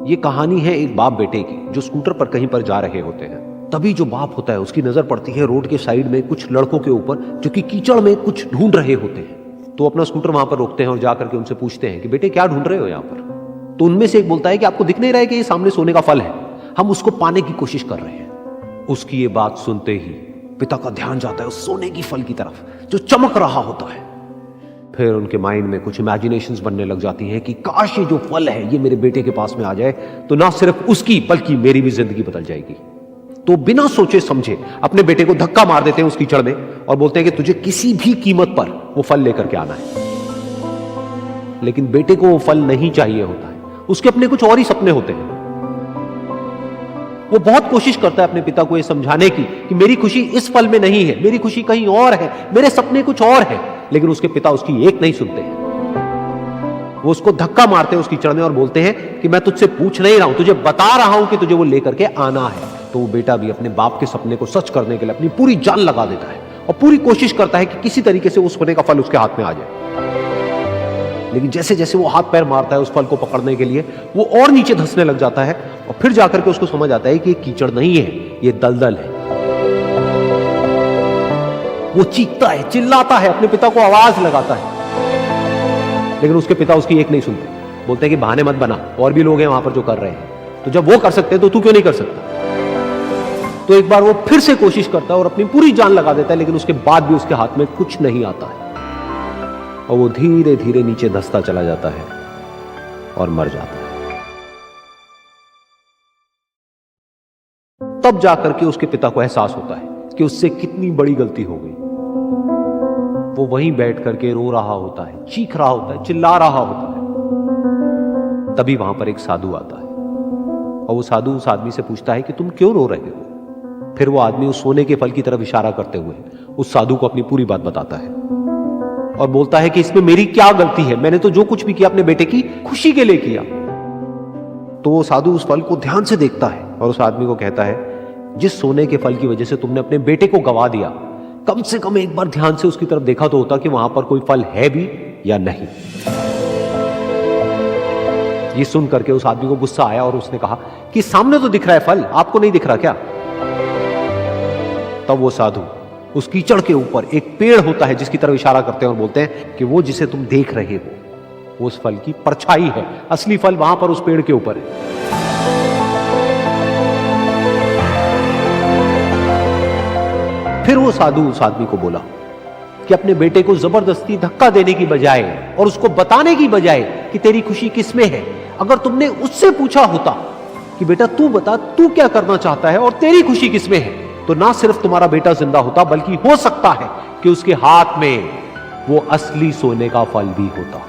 ये कहानी है एक बाप बेटे की जो स्कूटर पर कहीं पर जा रहे होते हैं। तभी जो बाप होता है उसकी नजर पड़ती है रोड के साइड में कुछ लड़कों के ऊपर जो कि कीचड़ में कुछ ढूंढ रहे होते हैं। तो अपना स्कूटर वहां पर रोकते हैं और जाकर के उनसे पूछते हैं कि बेटे क्या ढूंढ रहे हो यहाँ पर। तो उनमें से एक बोलता है कि आपको दिख नहीं रहा है कि ये सामने सोने का फल है, हम उसको पाने की कोशिश कर रहे हैं। उसकी ये बात सुनते ही पिता का ध्यान जाता है उस सोने की फल की तरफ जो चमक रहा होता है। फिर उनके माइंड में कुछ इमेजिनेशंस बनने लग जाती हैं कि काश ये जो फल है ये मेरे बेटे के पास में आ जाए तो ना सिर्फ उसकी बल्कि मेरी भी जिंदगी बदल जाएगी। तो बिना सोचे समझे अपने बेटे को धक्का मार देते हैं उस कीचड़ में और बोलते हैं कि तुझे किसी भी कीमत पर वो फल लेकर के आना है। लेकिन बेटे को वो फल नहीं चाहिए होता है, उसके अपने कुछ और ही सपने होते हैं। वो बहुत कोशिश करता है अपने पिता को ये समझाने की कि मेरी खुशी इस फल में नहीं है, मेरी खुशी कहीं और है, मेरे सपने कुछ और है। लेकिन उसके पिता उसकी एक नहीं सुनते हैं। वो उसको धक्का मारते हैं उस कीचड़ में और बोलते हैं कि मैं तुझसे पूछ नहीं रहा हूं, तुझे बता रहा हूं कि तुझे वो लेकर के आना है। तो वो बेटा भी अपने बाप के सपने को सच करने के लिए अपनी पूरी जान लगा देता है और पूरी कोशिश करता है कि किसी तरीके से उस सोने का फल उसके हाथ में आ जाए। लेकिन जैसे जैसे वो हाथ पैर मारता है उस फल को पकड़ने के लिए वो और नीचे धंसने लग जाता है और फिर जाकर के उसको समझ आता है कि ये कीचड़ नहीं है, ये दलदल है। वो चीखता है, चिल्लाता है, अपने पिता को आवाज लगाता है, लेकिन उसके पिता उसकी एक नहीं सुनते। बोलते हैं कि बहाने मत बना, और भी लोग हैं वहां पर जो कर रहे हैं, तो जब वो कर सकते हैं तो तू क्यों नहीं कर सकता। तो एक बार वो फिर से कोशिश करता है और अपनी पूरी जान लगा देता है, लेकिन उसके बाद भी उसके हाथ में कुछ नहीं आता है और वो धीरे धीरे नीचे धंसता चला जाता है और मर जाता है। तब जाकर के उसके पिता को एहसास होता है कि उससे कितनी बड़ी गलती हो गई। वो वहीं बैठ करके रो रहा होता है, चीख रहा होता है, चिल्ला रहा होता है। तभी वहां पर एक साधु आता है और वो साधु उस आदमी से पूछता है कि तुम क्यों रो रहे हो। फिर वो आदमी उस सोने के फल की तरफ इशारा करते हुए उस साधु को अपनी पूरी बात बताता है और बोलता है कि इसमें मेरी क्या गलती है, मैंने तो जो कुछ भी किया अपने बेटे की खुशी के लिए किया। तो वो साधु उस फल को ध्यान से देखता है और उस आदमी को कहता है, जिस सोने के फल की वजह से तुमने अपने बेटे को गवा दिया, कम से कम एक बार ध्यान से उसकी तरफ देखा तो होता कि वहां पर कोई फल है भी या नहीं। ये सुन करके उस आदमी को गुस्सा आया और उसने कहा कि सामने तो दिख रहा है फल, आपको नहीं दिख रहा क्या। तब वो साधु उस कीचड़ के ऊपर एक पेड़ होता है जिसकी तरफ इशारा करते हैं और बोलते हैं कि वो जिसे तुम देख रहे हो वो उस फल की परछाई है, असली फल वहां पर उस पेड़ के ऊपर है। फिर वो साधु उस आदमी को बोला कि अपने बेटे को जबरदस्ती धक्का देने की बजाय और उसको बताने की बजाय कि तेरी खुशी किसमें है, अगर तुमने उससे पूछा होता कि बेटा तू बता तू क्या करना चाहता है और तेरी खुशी किसमें है, तो ना सिर्फ तुम्हारा बेटा जिंदा होता बल्कि हो सकता है कि उसके हाथ में वो असली सोने का फल भी होता।